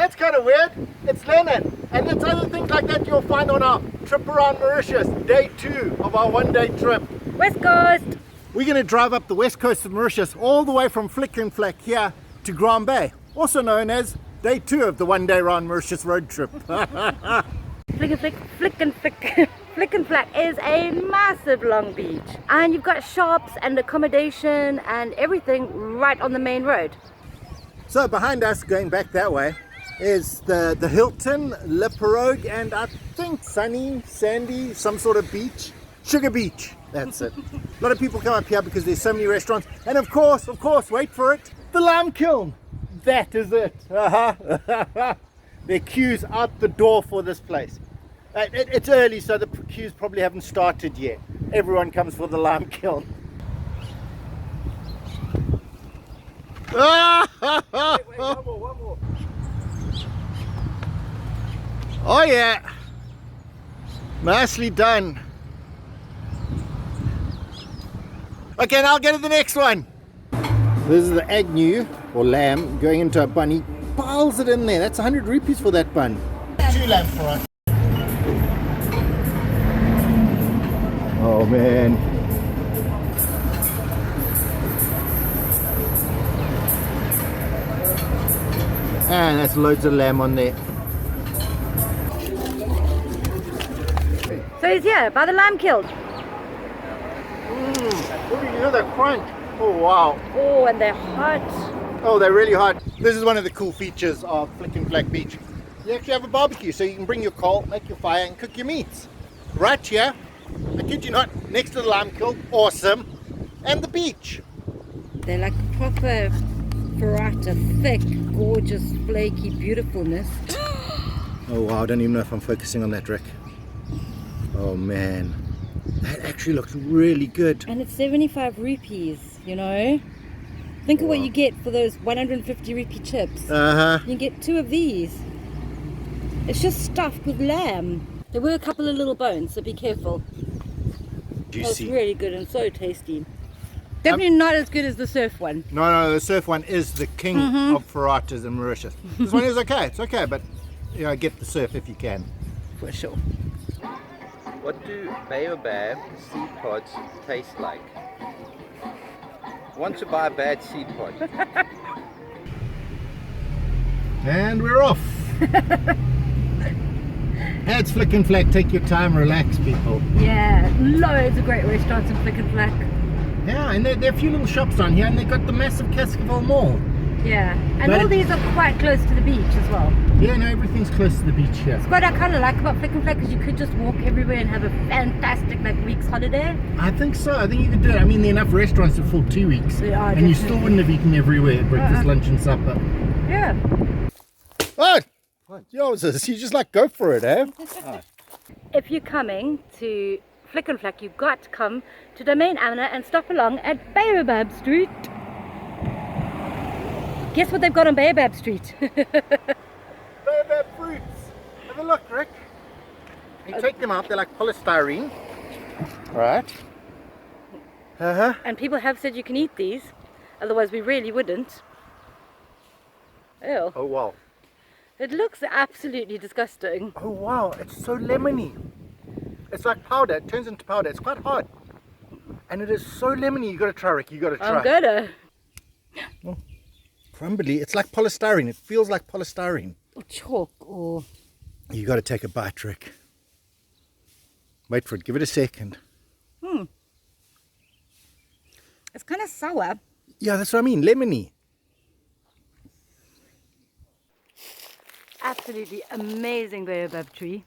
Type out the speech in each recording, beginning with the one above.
that's kind of weird. It's Lennon. And it's other things like that you'll find on our trip around Mauritius, day 2 of our one-day trip. West Coast. We're going to drive up the west coast of Mauritius all the way from Flic and Flac here to Grand Baie, also known as day 2 of the one-day round Mauritius road trip. Flic and Flic, Flic and Flic. Flic and Flac is a massive long beach, and you've got shops and accommodation and everything right on the main road. So behind us, going back that way, is the Hilton, Le Pirogue, and I think Sunny, Sandy, some sort of beach. Sugar Beach, that's it. A lot of people come up here because there's so many restaurants, and of course, wait for it, the lime kiln. That is it. There are queues out the door for this place. It's early, so the queues probably haven't started yet. Everyone comes for the lime kiln. Wait, one more. Oh yeah, nicely done. Okay, now I'll get to the next one. This is the agnew or lamb going into a bun. He piles it in there. That's 100 rupees for that bun. 2 lamb for us. Oh man. And that's loads of lamb on there. So he's here by the lime kiln. Oh, you hear that crunch? Oh wow. Oh, and they're hot. Oh, they're really hot. This is one of the cool features of Flic and Flac Beach. You actually have a barbecue, so you can bring your coal, make your fire, and cook your meats. Right here, I kid you not, next to the lime kiln, awesome, and the beach. They're like proper Faratha, thick, gorgeous, flaky beautifulness. Oh wow, I don't even know if I'm focusing on that, Rick. Oh man, that actually looks really good. And it's 75 rupees, you know. Think of what you get for those 150 rupee chips. You can get 2 of these. It's just stuffed with lamb. There were a couple of little bones, so be careful. Juicy. Oh, it's really good and so tasty. Definitely not as good as the surf one. No, the surf one is the king of Farathas in Mauritius. This one is okay, it's okay, but you know, get the surf if you can. For sure. What do Baobab seed pods taste like? Want to buy a bad seed pod? And we're off. It's Flic and Flac. Take your time, relax, people. Yeah, loads of great restaurants in Flic and Flac. Yeah, and there are a few little shops down here, and they've got the massive Cascavel Mall. Yeah, and But all these are quite close to the beach as well. Yeah, no, everything's close to the beach here. It's what I kind of like about Flic and Flac is you could just walk everywhere and have a fantastic week's holiday. I think so. I think you could do it. I mean, there are enough restaurants to fill 2 weeks. They are, and you definitely. still wouldn't have eaten everywhere, breakfast, lunch, and supper. Yeah. Oh! Yours is. You just go for it, eh? If you're coming to Flic and Flac, you've got to come to Domain Anna and stop along at Baobab Street. Guess what they've got on Baobab Street? Baobab fruits. Have a look, Rick. You take them out, they're like polystyrene. Right. And people have said you can eat these, otherwise we really wouldn't. Ew. Oh wow. It looks absolutely disgusting. Oh wow, it's so lemony. It's like powder, it turns into powder. It's quite hard. And it is so lemony. You gotta try, Rick, you gotta try. I'm gonna. Oh, crumbly, it's like polystyrene. It feels like polystyrene. Or chalk, or... You gotta take a bite, Rick. Wait for it, give it a second. It's kind of sour. Yeah, that's what I mean, lemony. Absolutely amazing baobab tree.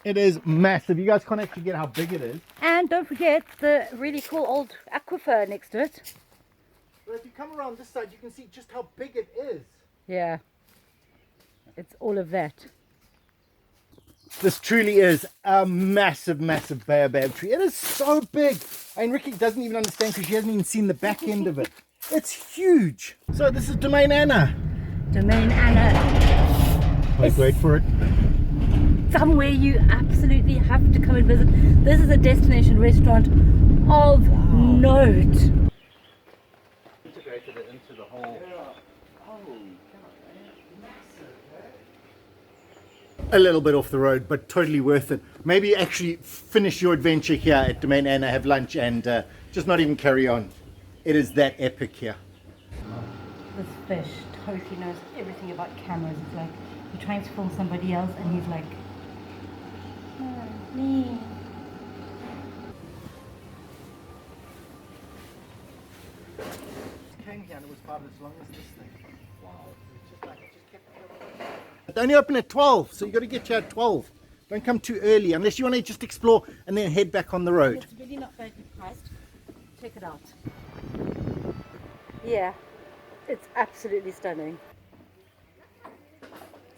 It is massive. You guys can't actually get how big it is. And don't forget the really cool old aquifer next to it. But if you come around this side, you can see just how big it is. Yeah. It's all of that. This truly is a massive, massive baobab tree. It is so big. And Ricky doesn't even understand because she hasn't even seen the back end of it. It's huge. So this is Domain Anna. Domain Anna. Wait for it. Somewhere you absolutely have to come and visit. This is a destination restaurant of note. Integrated it into the whole. a little bit off the road, but totally worth it. Maybe actually finish your adventure here at Domain Anna, have lunch, and just not even carry on. It is that epic here. This fish totally knows everything about cameras. It's like you're trying to film somebody else and he's like, oh, me. Came here and it was about as long as this thing. Wow. It's just like, it just kept going. They only open at 12, so you got to get here at 12. Don't come too early unless you want to just explore and then head back on the road. It's really not badly priced. Check it out. Yeah, it's absolutely stunning.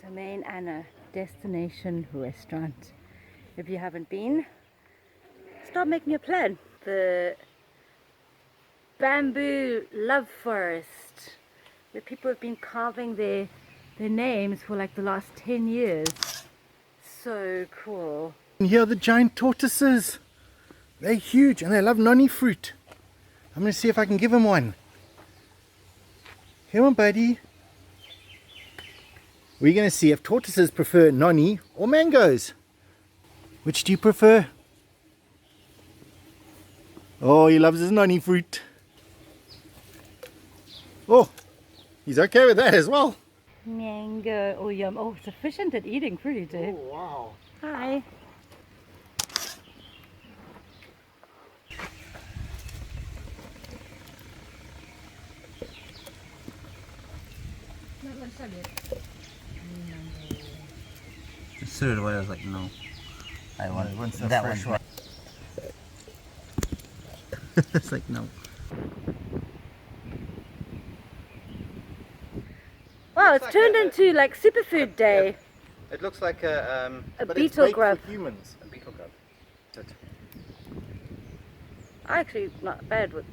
Domain Anna destination restaurant. If you haven't been, start making a plan. The bamboo love forest where people have been carving their names for like the last 10 years. So cool. And here are the giant tortoises. They're huge and they love noni fruit. I'm going to see if I can give them one. Come on, buddy. We're going to see if tortoises prefer noni or mangoes. Which do you prefer? Oh, he loves his noni fruit. Oh, he's okay with that as well. Mango. Oh, yum. Oh, it's efficient at eating fruit, eh? Oh, wow. Hi. The third one I was like, no. I want the that fresh one. It's like, no. Wow, it's like turned a- into like superfood day. It looks like a But it's beetle baked grub. for humans. beetle grub. Actually, not bad with.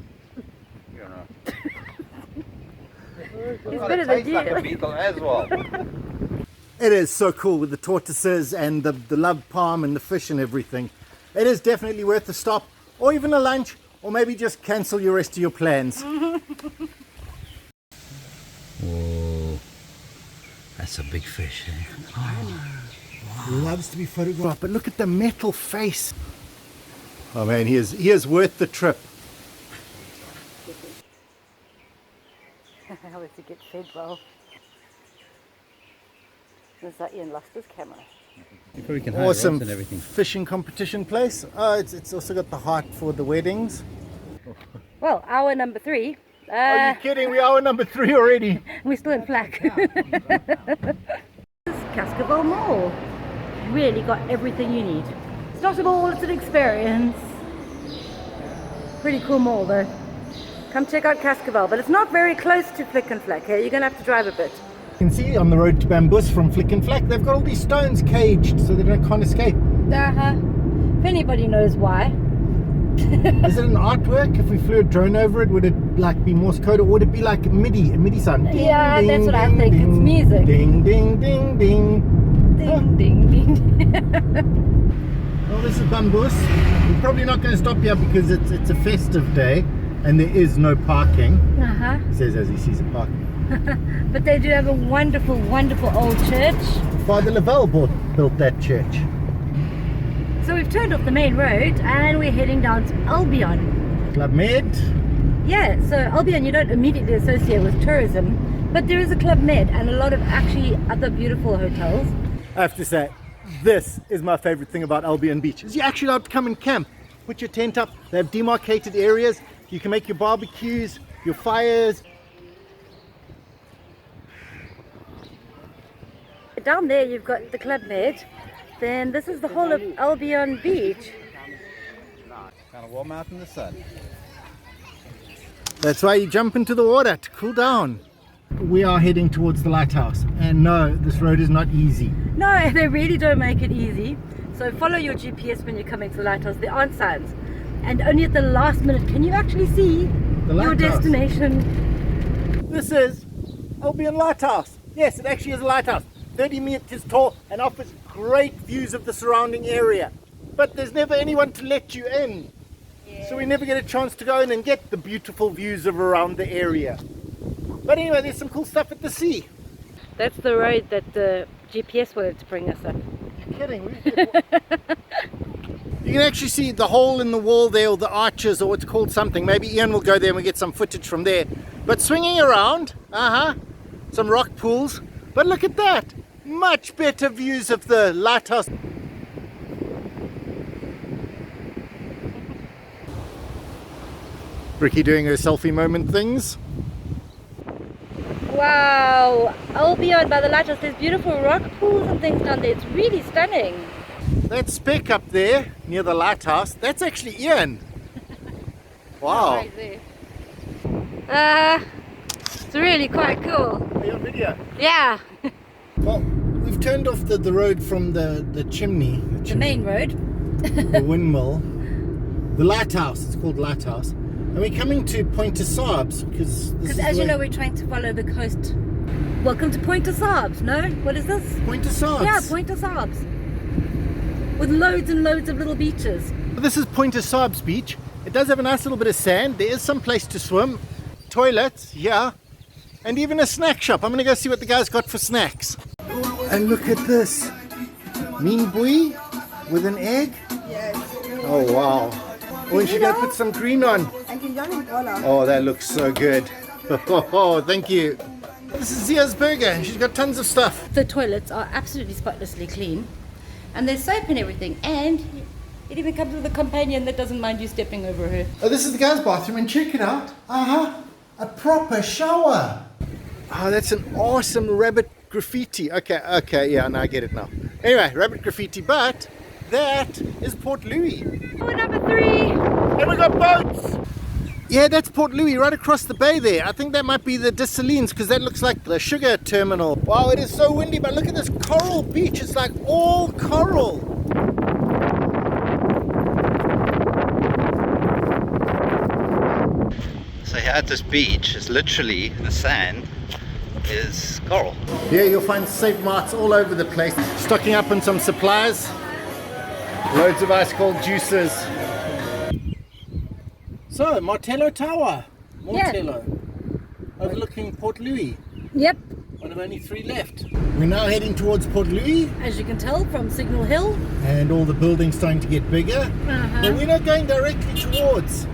You don't know. It's Well, better it than tastes like you. a beetle as well. It is so cool with the tortoises and the love palm and the fish and everything. It is definitely worth a stop or even a lunch, or maybe just cancel your rest of your plans. Whoa, that's a big fish. Eh? Loves to be photographed, but look at the metal face. Oh man, he is worth the trip. How does he get fed well? Is that Ian lost his camera? You probably can hide Awesome rods and everything. fishing competition place. Oh, it's also got the heart for the weddings. Well, hour number 3. Are you kidding? We are number 3 already. We're still in Flac. This is Cascavel Mall. Really got everything you need. It's not a mall, it's an experience. Pretty cool mall though. Come check out Cascavel, but it's not very close to Flic and Flac here. You're going to have to drive a bit. You can see on the road to Bambus from Flic and Flac, they've got all these stones caged so they can't escape. If anybody knows why. Is it an artwork? If we flew a drone over it, would it like be Morse code, or would it be like a MIDI sound? Ding, Yeah, ding, that's what I ding, think. It's ding, music. Ding, ding, ding, ding. Ding, ding, ding. Well, this is Bambus. We're probably not going to stop here because it's a festive day and there is no parking. He says as he sees a parking. But they do have a wonderful, wonderful old church. Father Lavelle built that church. So we've turned off the main road and we're heading down to Albion. Club Med. Yeah, so Albion you don't immediately associate with tourism, but there is a Club Med and a lot of actually other beautiful hotels. I have to say, this is my favorite thing about Albion Beach. Is you're actually allowed to come and camp. Put your tent up. They have demarcated areas. You can make your barbecues, your fires. Down there you've got the Club Med. Then this is the whole of Albion Beach. Kind of warm out in the sun. That's why you jump into the water to cool down. We are heading towards the lighthouse, and no, this road is not easy. No, they really don't make it easy. So follow your GPS when you're coming to the lighthouse. There aren't signs. And only at the last minute can you actually see The your lighthouse. destination. This is Albion Lighthouse. Yes, it actually is a lighthouse. 30 meters tall and offers great views of the surrounding area. But there's never anyone to let you in. So we never get a chance to go in and get the beautiful views of around the area. But anyway, there's some cool stuff at the sea. That's the road that the GPS wanted to bring us up. You're kidding. You can actually see the hole in the wall there, or the arches, or what's called something. Maybe Ian will go there and we get some footage from there. But swinging around, some rock pools. But look at that, much better views of the lighthouse. Ricky doing her selfie moment things. Wow, Albion by the lighthouse. There's beautiful rock pools and things down there. It's really stunning. That speck up there near the lighthouse, that's actually Ian. Wow. Right there. It's really quite cool. Are you on video? Yeah. Well, we've turned off the road from the chimney. The main road. The windmill. The lighthouse, it's called Lighthouse. And we're coming to Point de Sabres because as you know, we're trying to follow the coast. Welcome to Point de Sabres, no? What is this? Point de Sabres. Yeah, Point de Sabres. With loads and loads of little beaches. This is Point de Sabres beach. It does have a nice little bit of sand. There is some place to swim. Toilets, yeah. And even a snack shop. I'm going to go see what the guys got for snacks. And look at this. Mean boy with an egg. Yes. Oh, wow. Oh, and she got to put some green on. Oh, that looks so good. Oh, thank you. This is Zia's burger. She's got tons of stuff. The toilets are absolutely spotlessly clean. And there's soap and everything. And it even comes with a companion that doesn't mind you stepping over her. Oh, this is the guys' bathroom, and check it out. A proper shower. Oh, that's an awesome rabbit graffiti. Okay, yeah, now I get it now. Anyway, rabbit graffiti, but that is Port Louis. Oh, number 3. And we got boats. Yeah, that's Port Louis, right across the bay there. I think that might be the Dessalines, because that looks like the sugar terminal. Wow, it is so windy, but look at this coral beach. It's like all coral. So here at this beach is literally the sand is coral. Yeah, you'll find safe marts all over the place. Stocking up on some supplies. Loads of ice cold juices. So, Martello Tower. Martello. Yeah. Overlooking Port Louis. Yep. One of only 3 left. We're now heading towards Port Louis. As you can tell from Signal Hill. And all the buildings starting to get bigger. But we're not going directly towards.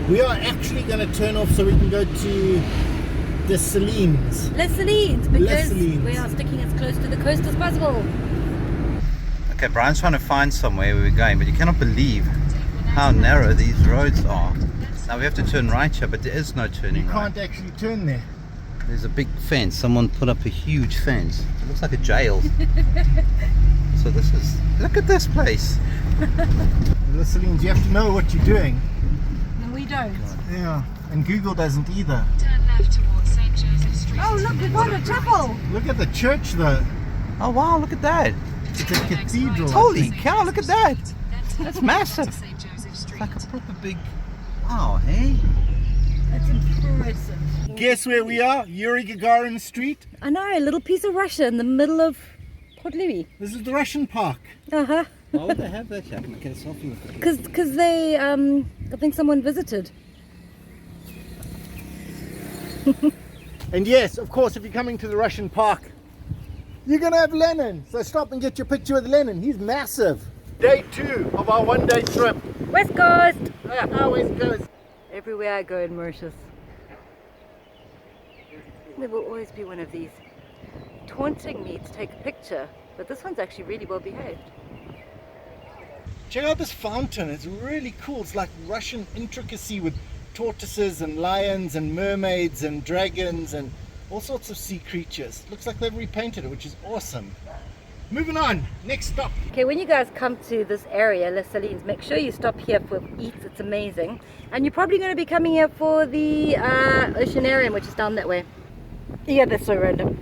We are actually going to turn off so we can go to Dessalines. Les Salines, because Les Salines. we are sticking as close to the coast as possible. Okay, Brian's trying to find somewhere where we're going, but you cannot believe how narrow these roads are. Now we have to turn right here, but there is no turning right. You can't actually turn there. There's a big fence. Someone put up a huge fence. It looks like a jail. So this is, look at this place. Dessalines, you have to know what you're doing. No, we don't. Yeah, and Google doesn't either. Turn left towards St. Joseph Street. Oh, look, we've got a chapel. Look at the church though. Oh wow, look at that. It's a cathedral. Holy cow, look at that. That's massive. St. Joseph Street. Like a proper big, wow, hey? That's impressive. Guess where we are? Yuri Gagarin Street. I know, a little piece of Russia in the middle of Port Louis. This is the Russian park. Uh-huh. Why would they have that here? I can get a selfie with it. Because they, I think someone visited. And yes, of course, if you're coming to the Russian park, you're going to have Lenin. So stop and get your picture with Lenin. He's massive. Day 2 of our one-day trip. West Coast! West Coast. Everywhere I go in Mauritius, there will always be one of these taunting me to take a picture, but this one's actually really well behaved. Check out this fountain. It's really cool. It's like Russian intricacy with tortoises and lions and mermaids and dragons and all sorts of sea creatures. Looks like they've repainted it, which is awesome. Moving on, next stop. Okay, when you guys come to this area, Les Salines, make sure you stop here for eats. It's amazing. And you're probably going to be coming here for the oceanarium, which is down that way. Yeah, that's so random.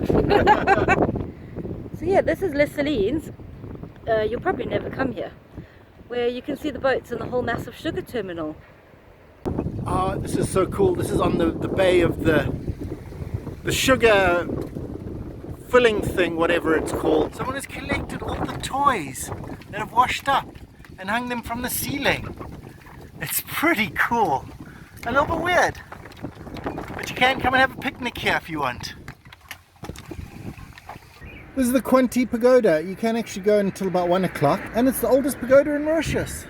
So yeah, this is Les Salines. You'll probably never come here, where you can see the boats and the whole massive sugar terminal. Oh, this is so cool. This is on the bay of the sugar filling thing, whatever it's called. Someone has collected all the toys that have washed up and hung them from the ceiling. It's pretty cool. A little bit weird. But you can come and have a picnic here if you want. This is the Quanti Pagoda. You can actually go until about 1 o'clock, and it's the oldest pagoda in Mauritius.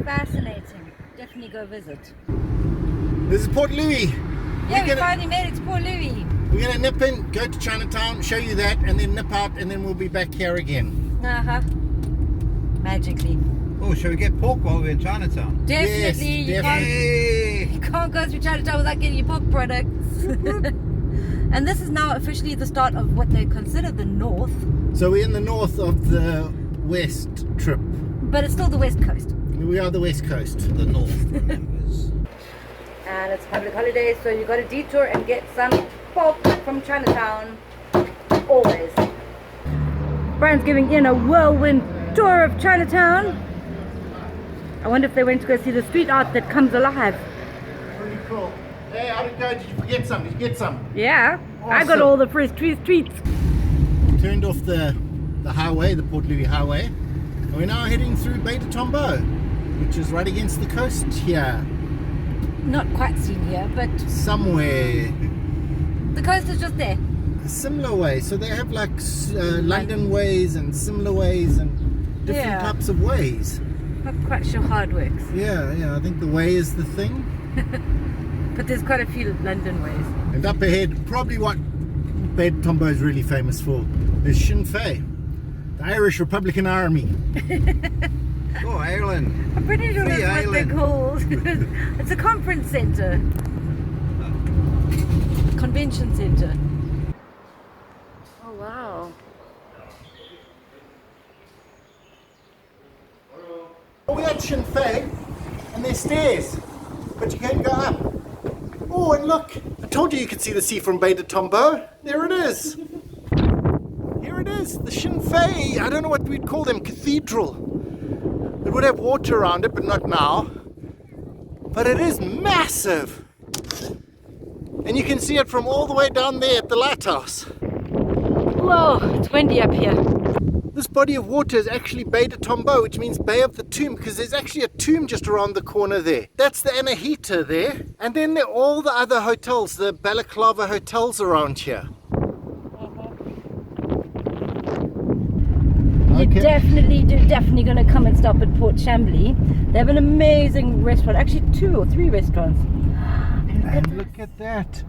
Fascinating. Definitely go visit. This is Port Louis. Yeah, we finally made it to Port Louis. We're going to nip in, go to Chinatown, show you that, and then nip out, and then we'll be back here again. Magically. Oh, shall we get pork while we're in Chinatown? Definitely. Yes, You can't go through Chinatown without getting your pork products. And this is now officially the start of what they consider the north. So we're in the north of the west trip. But it's still the west coast. We are the west coast. The north remembers. And it's public holiday, so you got to detour and get some pork from Chinatown. Always. Brian's giving Ian a whirlwind tour of Chinatown. I wonder if they went to go see the street art that comes alive. Pretty cool. Hey, how'd it go? Did you forget some? Did you get some? Yeah, awesome. I got all the first treats. Turned off the highway, the Port Louis highway. And we're now heading through Baie de Tombeau, which is right against the coast here. Not quite seen here, but somewhere. The coast is just there. A similar way. So they have like London ways and similar ways and different types of ways. Not quite sure how it works. Yeah, I think the way is the thing. But there's quite a few London ways. And up ahead, probably what Baie de Tombeau is really famous for is Sinn Féin, the Irish Republican Army. Oh, Ireland. I'm pretty sure that's what they're called. It's a conference centre. Convention centre. Oh, wow. We're at Sinn Féin, and there's stairs, but you can't go up. Oh, and look, I told you could see the sea from Baie de Tombeau. There it is. Here it is, the Sinn Féin. I don't know what we'd call them, cathedral. It would have water around it, but not now. But it is massive. And you can see it from all the way down there at the lighthouse. Whoa, it's windy up here. This body of water is actually Baie de Tombeau, which means Bay of the Tomb, because there's actually a tomb just around the corner there. That's the Anahita there. And then there are all the other hotels, the Balaclava hotels around here. You're definitely going to come and stop at Port Chambly. They have an amazing restaurant, actually 2 or 3 restaurants. And look at that.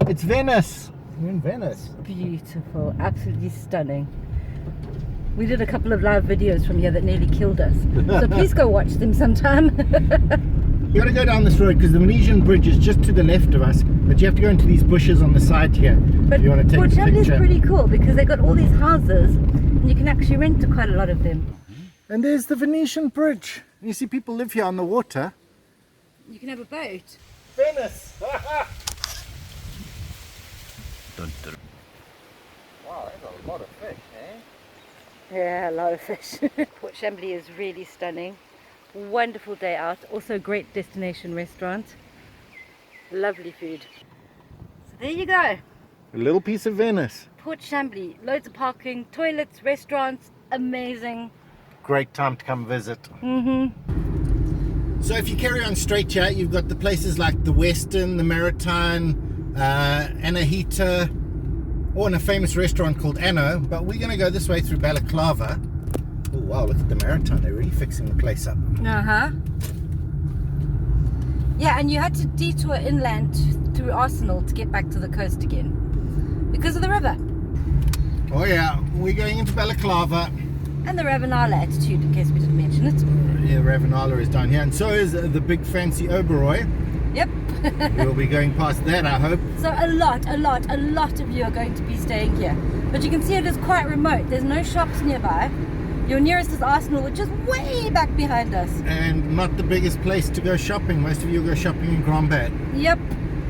It's Venice. We're in Venice. Beautiful, absolutely stunning. We did a couple of live videos from here that nearly killed us. So please go watch them sometime. You got to go down this road because the Venetian bridge is just to the left of us, but you have to go into these bushes on the side here. But if you want to take Port a Chambly is picture. pretty cool because they got all these houses and you can actually rent to quite a lot of them. And there's the Venetian bridge. You see people live here on the water. You can have a boat. Venice! Wow, there's a lot of fish, eh? Yeah, a lot of fish. Port Chambly is really stunning. Wonderful day out. Also a great destination restaurant. Lovely food. So there you go. A little piece of Venice. Port Chambly. Loads of parking, toilets, restaurants. Amazing. Great time to come visit. So if you carry on straight here, you've got the places like the Western, the Maritime, Anahita, or in a famous restaurant called Anno, but we're going to go this way through Balaclava. Oh wow, look at the Maritime, they're really fixing the place up. Yeah, and you had to detour inland through Arsenal to get back to the coast again because of the river. Oh yeah, we're going into Balaclava. And the Ravenala attitude, in case we didn't mention it. Yeah, Ravenala is down here, and so is the big fancy Oberoi. Yep. We'll be going past that, I hope. So a lot of you are going to be staying here. But you can see it is quite remote. There's no shops nearby. Your nearest is Arsenal, which is way back behind us. And not the biggest place to go shopping. Most of you go shopping in Grand Baie. Yep.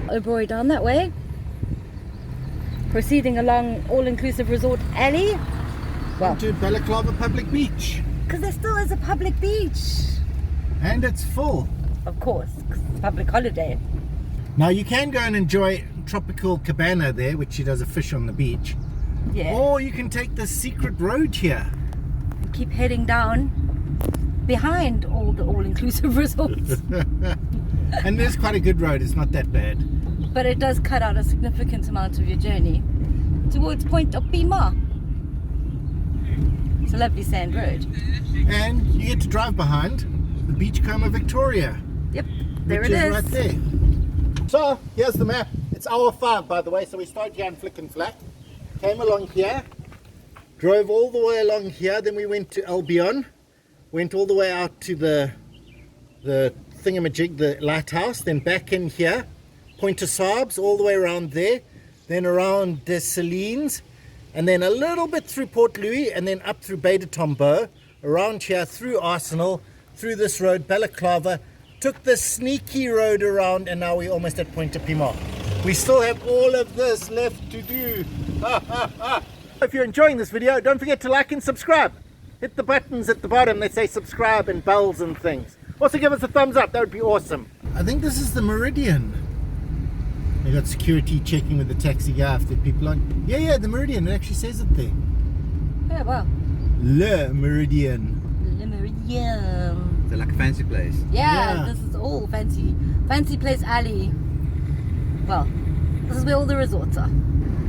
Oberoi down that way. Proceeding along all-inclusive resort alley. Well, to Balaclava Public Beach. because there still is a public beach. And it's full. Of course, because it's a public holiday. Now you can go and enjoy Tropical Cabana there, which she does a fish on the beach. Yeah. Or you can take the secret road here. And keep heading down behind all the all-inclusive resorts. And there's quite a good road, it's not that bad. But it does cut out a significant amount of your journey towards Point of Pima. It's a lovely sand road. And you get to drive behind the Beachcomber Victoria. Yep, there which it is. Right there. So here's the map. It's hour 5, by the way. So we started here in Flic and Flac. Came along here. Drove all the way along here. Then we went to Albion. Went all the way out to the thingamajig, the lighthouse. Then back in here. Point to Saabs, all the way around there. Then around Des Salines. And then a little bit through Port Louis. And then up through Baie de Tombeau. Around here, through Arsenal. Through this road, Balaclava. Took the sneaky road around. And now we're almost at Point de Pimar. We still have all of this left to do. If you're enjoying this video, don't forget to like and subscribe. Hit the buttons at the bottom that say subscribe and bells and things. Also give us a thumbs up, that would be awesome. I think this is the Meridian. They got security checking with the taxi guy if there are people on. Yeah, the Meridian, it actually says it there. Yeah, wow. Le Meridian. Le Meridian. Is it like a fancy place? Yeah, this is all fancy. Fancy place alley. Well, this is where all the resorts are.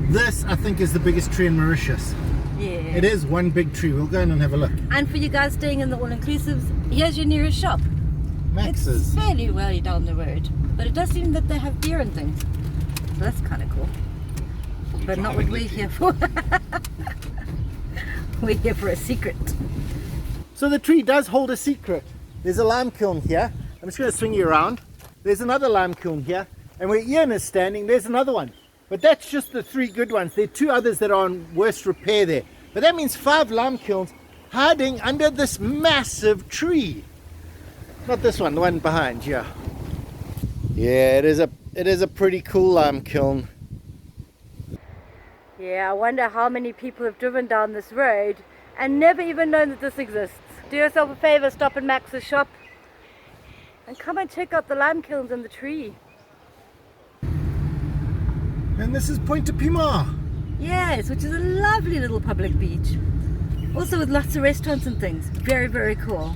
This, I think, is the biggest tree in Mauritius. Yeah. It is one big tree. We'll go in and have a look. And for you guys staying in the all-inclusives, here's your nearest shop. Max's. It's fairly well down the road, but it does seem that they have beer and things. So that's kind of cool. But not what we're here for. We're here for a secret. So the tree does hold a secret. There's a lime kiln here. I'm just going to swing you around. There's another lime kiln here. And where Ian is standing, there's another one. But that's just the 3 good ones. There are 2 others that are on worst repair there. But that means 5 lime kilns hiding under this massive tree. Not this one, the one behind, yeah. Yeah, it is a pretty cool lime kiln. Yeah, I wonder how many people have driven down this road and never even known that this exists. Do yourself a favor, stop at Max's shop and come and check out the lime kilns and the tree. And this is Point de Pimar. Yes, which is a lovely little public beach. Also with lots of restaurants and things. Very, very cool.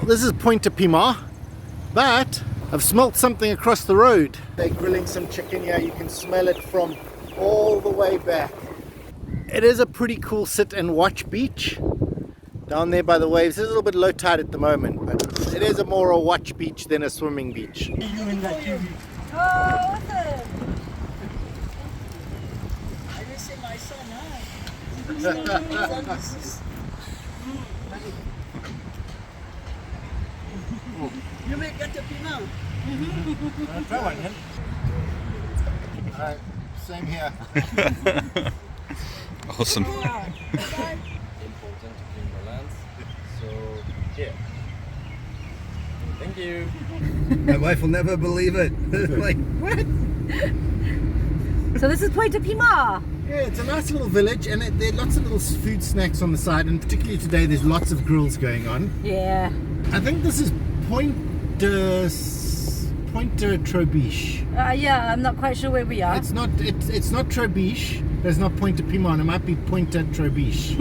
This is Point de Pimar, but I've smelt something across the road. They're grilling some chicken here. You can smell it from all the way back. It is a pretty cool sit and watch beach down there by the waves. It's a little bit low tide at the moment, but it is more a watch beach than a swimming beach. Oh, awesome! I will say my son, You may get a piment. Try one, Ian. Alright, same here. Awesome. Important to clean my lands. So, here. Thank you. My wife will never believe it. Like, what? So this is Point de Pimar. Yeah, it's a nice little village, and there are lots of little food snacks on the side, and particularly today there's lots of grills going on. Yeah. I think this is Point de Trou Aux Biches. Yeah, I'm not quite sure where we are. It's not Trou Aux Biches. There's not Point de Pimar. It might be Point de Trou Aux Biches.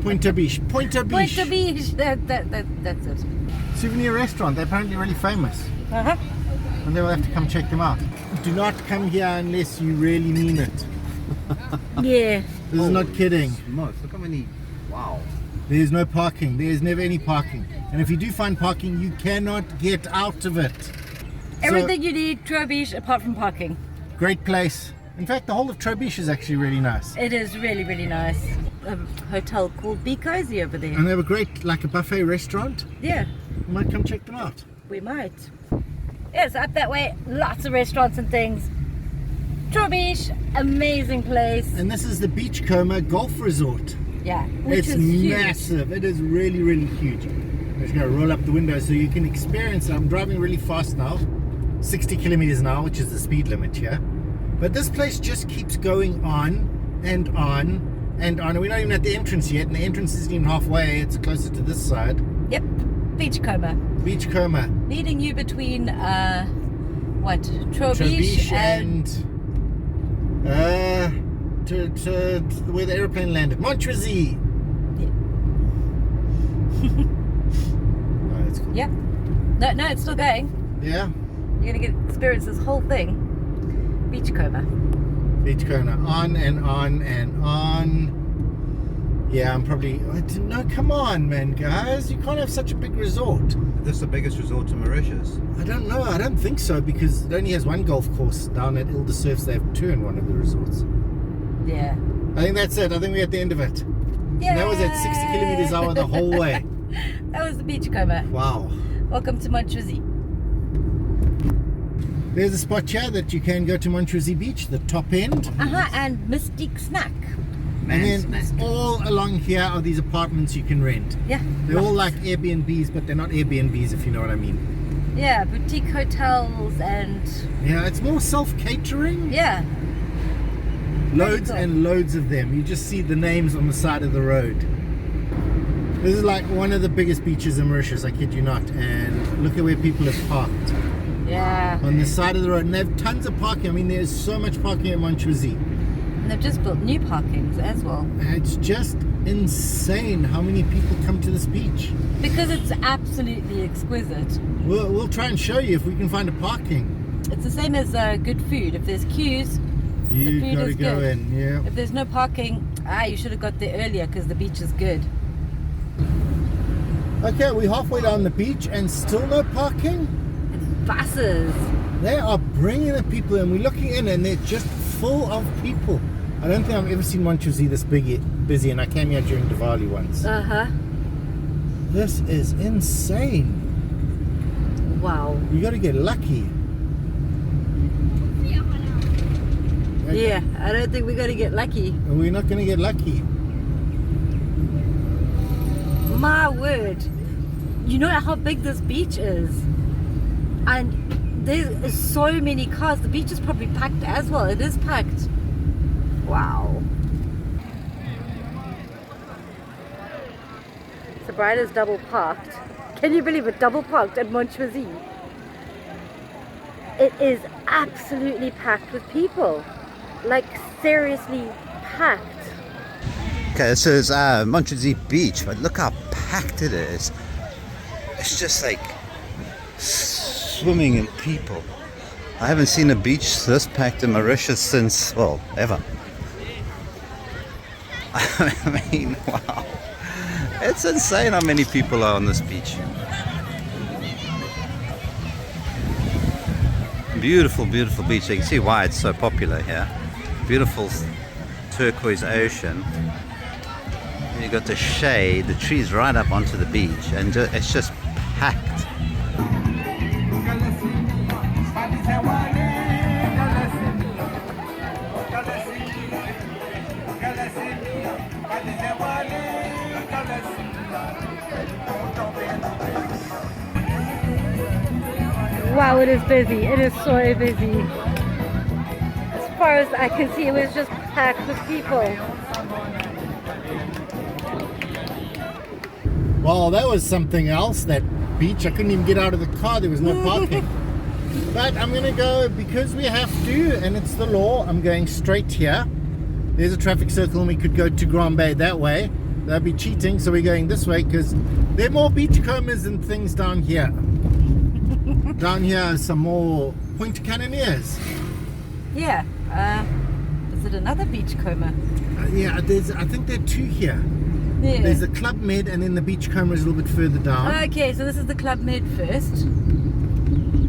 Point de Biche. Point de Point de Biche. Biche. That's it. Souvenir restaurant. They're apparently really famous. Uh-huh. And then we'll have to come check them out. Do not come here unless you really mean it. Yeah. This is not kidding. Look how many. Wow. There's no parking. There's never any parking. And if you do find parking, you cannot get out of it. Everything you need, Trou Aux Biches, apart from parking. Great place. In fact, the whole of Trou Aux Biches is actually really nice. It is really, really nice. A hotel called Be Cozy over there. And they have a great, like a buffet restaurant. Yeah, You might come check them out. we might. Yes, up that way, lots of restaurants and things. Trou Aux Biches, amazing place. And this is the Beachcomber Golf Resort. Yeah, which It's is huge. massive. It is really, really huge. I'm just going to roll up the window so you can experience it. I'm driving really fast now, 60 kilometers an hour, which is the speed limit here. But this place just keeps going on and on and on. We're not even at the entrance yet, and the entrance isn't even halfway. It's closer to this side. Yep, Beachcomber. Beachcomber. Leading you between, Trou Aux Trou Aux Biches Biches and... to where the aeroplane landed. Mont Choisy. Oh, that's cool. Yep. No, it's still going. Yeah. You're going to experience this whole thing. Beachcomber. Beachcomber. On and on and on. Yeah, I'm probably... No, come on, man, guys. You can't have such a big resort. This is the biggest resort in Mauritius. I don't know. I don't think so, because it only has one golf course down at Ile de Surfs. They have two in one of the resorts. Yeah. I think that's it. I think we're at the end of it. Yeah. That was at 60 kilometers an hour the whole way. That was the beachcomber. Wow. Welcome to Mont Choisy. There's a spot here that you can go to Mont Choisy Beach, the top end. And Mystique Snack. And then all along here are these apartments you can rent. Yeah. They're all like Airbnbs, but they're not Airbnbs, if you know what I mean. Yeah, boutique hotels and... Yeah, it's more self-catering. Yeah. Loads cool. and loads of them. You just see the names on the side of the road. This is like one of the biggest beaches in Mauritius, I kid you not. And look at where people have parked. Yeah. On the side of the road. And they have tons of parking. I mean, there's so much parking at Mont Choisy. And they've just built new parkings as well. It's just insane how many people come to this beach. Because it's absolutely exquisite. We'll try and show you if we can find a parking. It's the same as good food. If there's queues, the You food gotta is go good. in, yeah. If there's no parking, you should have got there earlier because the beach is good. Okay, we're halfway down the beach and still no parking. It's buses. They are bringing the people in. We're looking in and they're just full of people. I don't think I've ever seen Mont Choisy this busy, and I came here during Diwali once. This is insane. Wow. You got to get lucky. Yeah, I don't think we're going to get lucky. We're not going to get lucky. My word. You know how big this beach is? And there's so many cars. The beach is probably packed as well. It is packed. Wow. The bride is double parked. Can you believe it? Double parked at Mont Choisy. It is absolutely packed with people. Like seriously packed. Okay, this is Mont Choisy Beach, but look how packed it is. It's just like swimming in people. I haven't seen a beach this packed in Mauritius since, well, ever. I mean, wow. It's insane how many people are on this beach. Beautiful, beautiful beach. You can see why it's so popular here. Beautiful turquoise ocean. You got the shade, the trees right up onto the beach, and it's just packed. Wow, it is busy. It is so busy. As far as I can see, it was just packed with people. Well, that was something else, that beach. I couldn't even get out of the car. There was no parking. But I'm going to go, because we have to, and it's the law, I'm going straight here. There's a traffic circle and we could go to Grand Baie that way. That'd be cheating, so we're going this way because there are more beachcombers and things down here. Down here are some more pointer cannoneers. Yeah. Is it another beachcomber? Yeah, I think there are two here. Yeah. There's the Club Med and then the beachcomber is a little bit further down. Okay, so this is the Club Med first.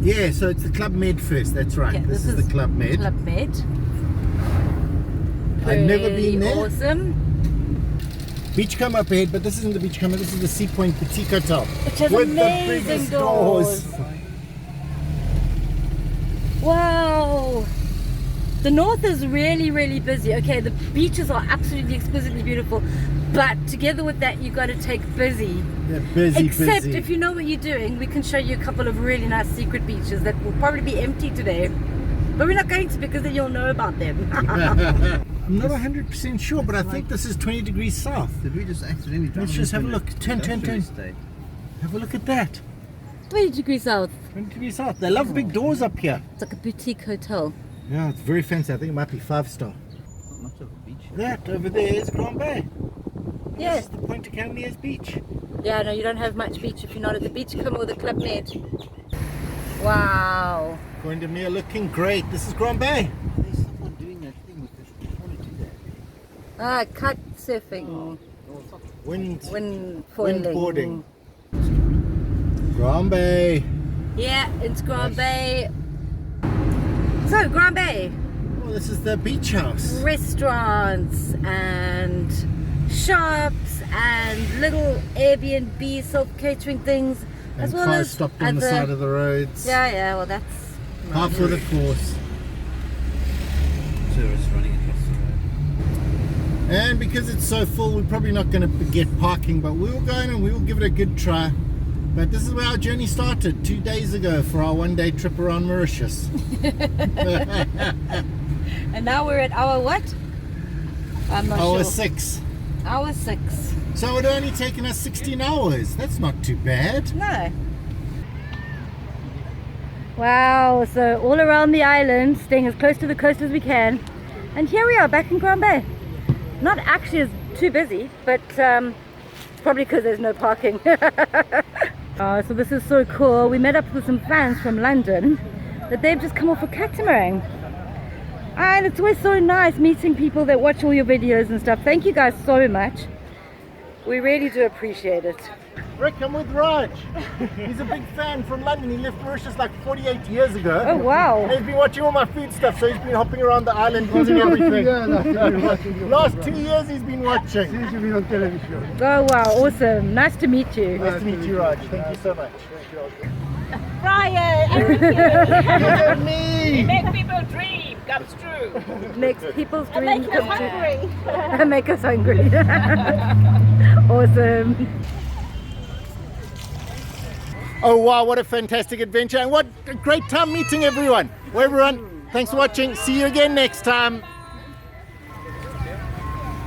Yeah, so it's the Club Med first, that's right. Okay, this is the Club Med. Club Med. I've never been there. Awesome. Beachcomber up ahead, but this isn't the beachcomber, this is the Sea Point Boutique Hotel. Which has with amazing the biggest doors. Wow. The north is really, really busy. Okay, the beaches are absolutely exquisitely beautiful, but together with that, you got to take busy. Yeah, busy, Except busy. if you know what you're doing, we can show you a couple of really nice secret beaches that will probably be empty today. But we're not going to, because then you'll know about them. I'm not 100% sure, but I think this is 20 degrees south. Did we just accidentally drive? Let's just have a look. Turn. Have a look at that. 20 degrees south. 20 degrees south. They love big doors up here. It's like a boutique hotel. Yeah, it's very fancy. I think it might be 5-star. Not much of a beach. That over there is Grand Baie. Yeah. This is the Pointe Cannoneers beach. Yeah, no, you don't have much beach if you're not at the beach. Come with the Club Med. Wow. Going to me looking great. This is Grand Baie. There's someone doing that thing with this. I want to do that. Kite surfing. Wind boarding. Grand Baie. Yeah, it's Grand Baie. So, Grand Baie. Oh, this is the beach house. Restaurants and shops and little Airbnb self-catering things. And as well cars as stopped on the other- side of the roads. Yeah, well that's... Par for the course. Tourists running across the road. And because it's so full, we're probably not going to get parking, but we will go in and we will give it a good try. But this is where our journey started 2 days ago for our one-day trip around Mauritius. And now we're at hour what? I'm not Hour sure. 6. Hour 6. So it would only taken us 16 hours. That's not too bad. No. Wow, so all around the island, staying as close to the coast as we can. And here we are back in Grand Baie. Not actually as too busy, but probably because there's no parking. Oh, so this is so cool. We met up with some fans from London that they've just come off a catamaran. And it's always so nice meeting people that watch all your videos and stuff. Thank you guys so much. We really do appreciate it. Rick, I'm with Raj. He's a big fan from London. He left Mauritius like 48 years ago. Oh wow. And he's been watching all my food stuff, so he's been hopping around the island eating everything. Last 2 years he's been watching. Oh wow, awesome. Nice to meet you. Nice to meet you, Raj. Thank you so much. Brian, Me! make people dream comes true. Makes people's dreams Make us come true. hungry. Make us hungry. Awesome. Oh wow, what a fantastic adventure and what a great time meeting everyone. Well everyone, thanks for watching. See you again next time.